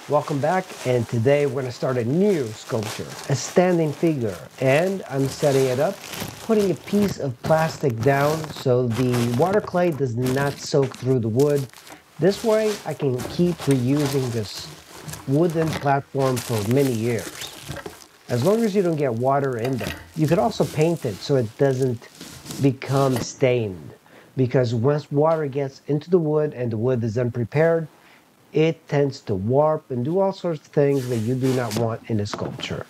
Welcome back, and today we're going to start a new sculpture, a standing figure. And I'm setting it up, putting a piece of plastic down so the water clay does not soak through the wood. This way I can keep reusing this wooden platform for many years. As long as you don't get water in there. You could also paint it so it doesn't become stained. Because once water gets into the wood and the wood is unprepared, it tends to warp and do all sorts of things that you do not want in a sculpture.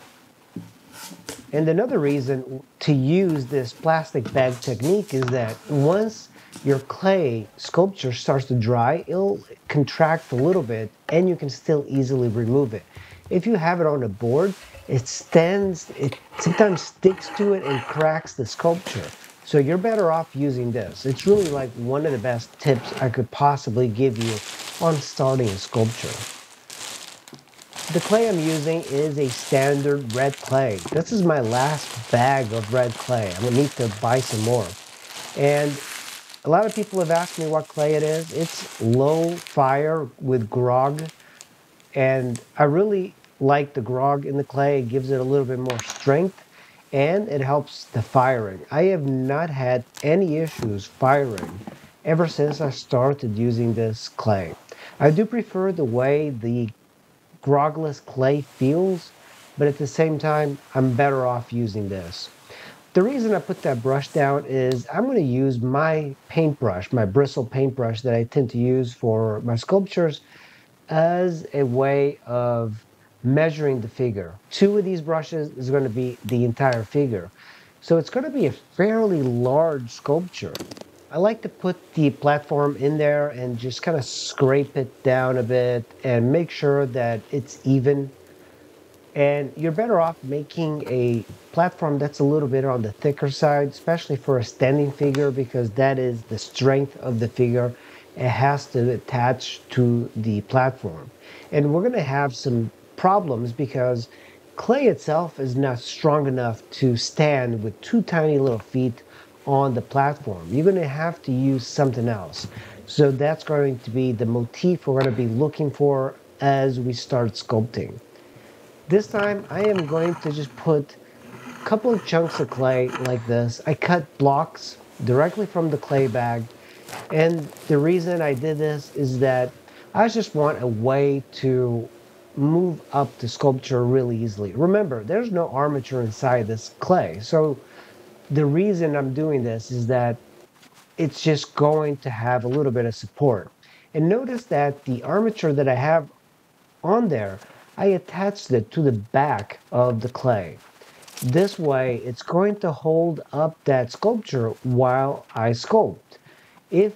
And another reason to use this plastic bag technique is that once your clay sculpture starts to dry, it'll contract a little bit and you can still easily remove it. If you have it on a board, it sometimes sticks to it and cracks the sculpture. So you're better off using this. It's really like one of the best tips I could possibly give you on starting a sculpture. The clay I'm using is a standard red clay. This is my last bag of red clay. I'm gonna need to buy some more. And a lot of people have asked me what clay it is. It's low fire with grog. And I really like the grog in the clay. It gives it a little bit more strength and it helps the firing. I have not had any issues firing ever since I started using this clay. I do prefer the way the grogless clay feels, but at the same time, I'm better off using this. The reason I put that brush down is I'm going to use my paintbrush, my bristle paintbrush that I tend to use for my sculptures as a way of measuring the figure. Two of these brushes is going to be the entire figure. So it's going to be a fairly large sculpture. I like to put the platform in there and just kind of scrape it down a bit and make sure that it's even. And you're better off making a platform that's a little bit on the thicker side, especially for a standing figure, because that is the strength of the figure. It has to attach to the platform. And we're going to have some problems because clay itself is not strong enough to stand with two tiny little feet on the platform. You're going to have to use something else. So that's going to be the motif we're going to be looking for as we start sculpting. This time I am going to just put a couple of chunks of clay like this. I cut blocks directly from the clay bag. And the reason I did this is that I just want a way to move up the sculpture really easily. Remember, there's no armature inside this clay. So the reason I'm doing this is that it's just going to have a little bit of support. And notice that the armature that I have on there, I attached it to the back of the clay. This way, it's going to hold up that sculpture while I sculpt. If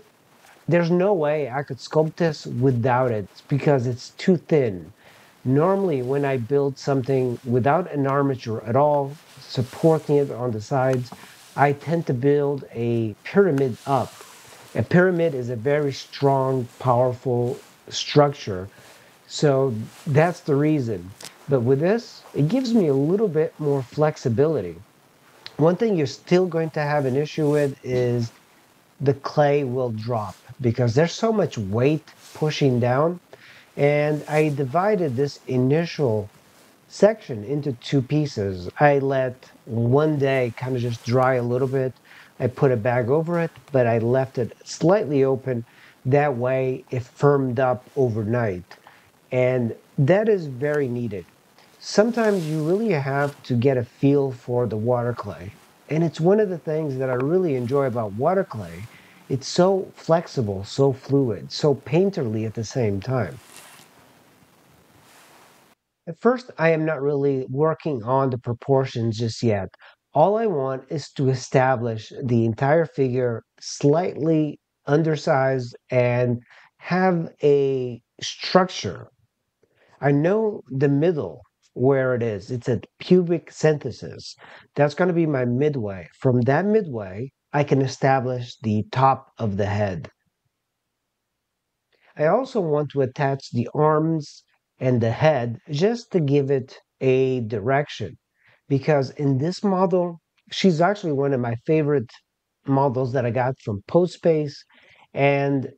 there's no way I could sculpt this without it because it's too thin. Normally, when I build something without an armature at all, supporting it on the sides, I tend to build a pyramid up. A pyramid is a very strong, powerful structure, so that's the reason. But with this, it gives me a little bit more flexibility. One thing you're still going to have an issue with is the clay will drop because there's so much weight pushing down. And I divided this initial section into two pieces. I let one day kind of just dry a little bit. I put a bag over it, but I left it slightly open. That way it firmed up overnight. And that is very needed. Sometimes you really have to get a feel for the water clay. And it's one of the things that I really enjoy about water clay. It's so flexible, so fluid, so painterly at the same time. At first, I am not really working on the proportions just yet. All I want is to establish the entire figure slightly undersized and have a structure. I know the middle where it is. It's at pubic synthesis. That's going to be my midway. From that midway, I can establish the top of the head. I also want to attach the arms and the head just to give it a direction. Because in this model, she's actually one of my favorite models that I got from Postspace. And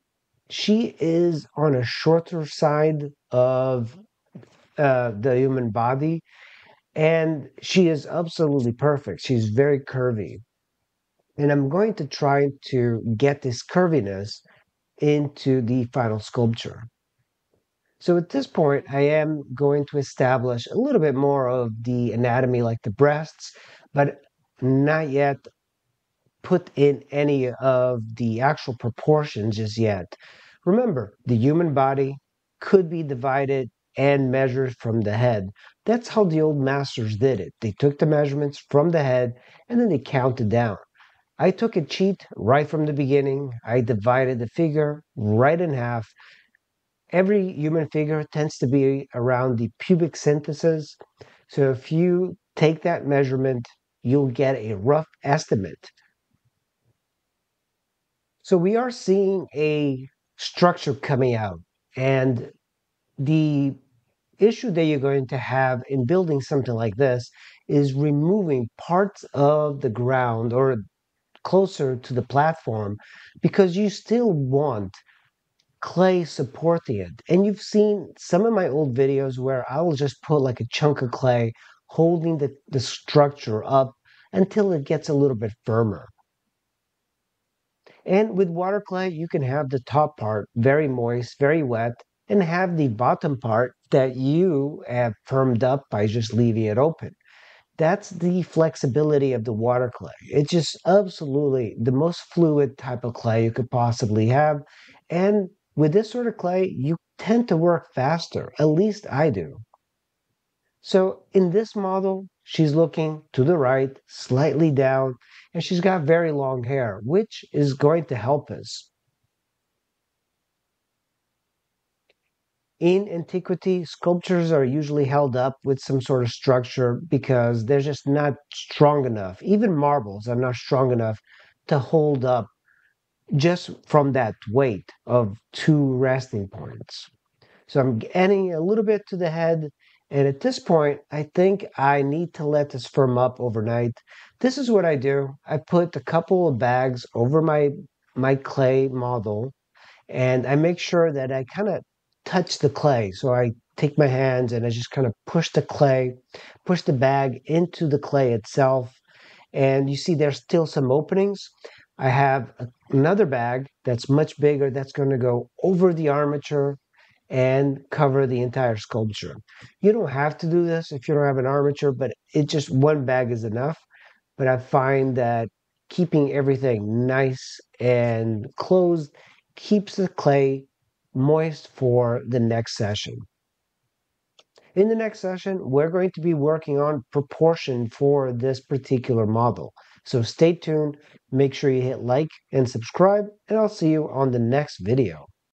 she is on a shorter side of the human body, and she is absolutely perfect. She's very curvy. And I'm going to try to get this curviness into the final sculpture. So at this point, I am going to establish a little bit more of the anatomy, like the breasts, but not yet put in any of the actual proportions just yet. Remember, the human body could be divided and measured from the head. That's how the old masters did it. They took the measurements from the head and then they counted down. I took a cheat right from the beginning. I divided the figure right in half. Every human figure tends to be around the pubic symphysis. So if you take that measurement, you'll get a rough estimate. So we are seeing a structure coming out. And the issue that you're going to have in building something like this is removing parts of the ground or closer to the platform because you still want clay supporting it. And you've seen some of my old videos where I will just put like a chunk of clay holding the structure up until it gets a little bit firmer. And with water clay, you can have the top part very moist, very wet, and have the bottom part that you have firmed up by just leaving it open. That's the flexibility of the water clay. It's just absolutely the most fluid type of clay you could possibly have. And with this sort of clay, you tend to work faster. At least I do. So in this model, she's looking to the right, slightly down, and she's got very long hair, which is going to help us. In antiquity, sculptures are usually held up with some sort of structure because they're just not strong enough. Even marbles are not strong enough to hold up just from that weight of two resting points. So I'm adding a little bit to the head. And at this point, I think I need to let this firm up overnight. This is what I do. I put a couple of bags over my clay model and I make sure that I kind of touch the clay. So I take my hands and I just kind of push the clay, push the bag into the clay itself. And you see there's still some openings. I have another bag that's much bigger that's going to go over the armature and cover the entire sculpture. You don't have to do this if you don't have an armature, but it just one bag is enough. But I find that keeping everything nice and closed keeps the clay moist for the next session. In the next session, we're going to be working on proportion for this particular model. So stay tuned, make sure you hit like and subscribe, and I'll see you on the next video.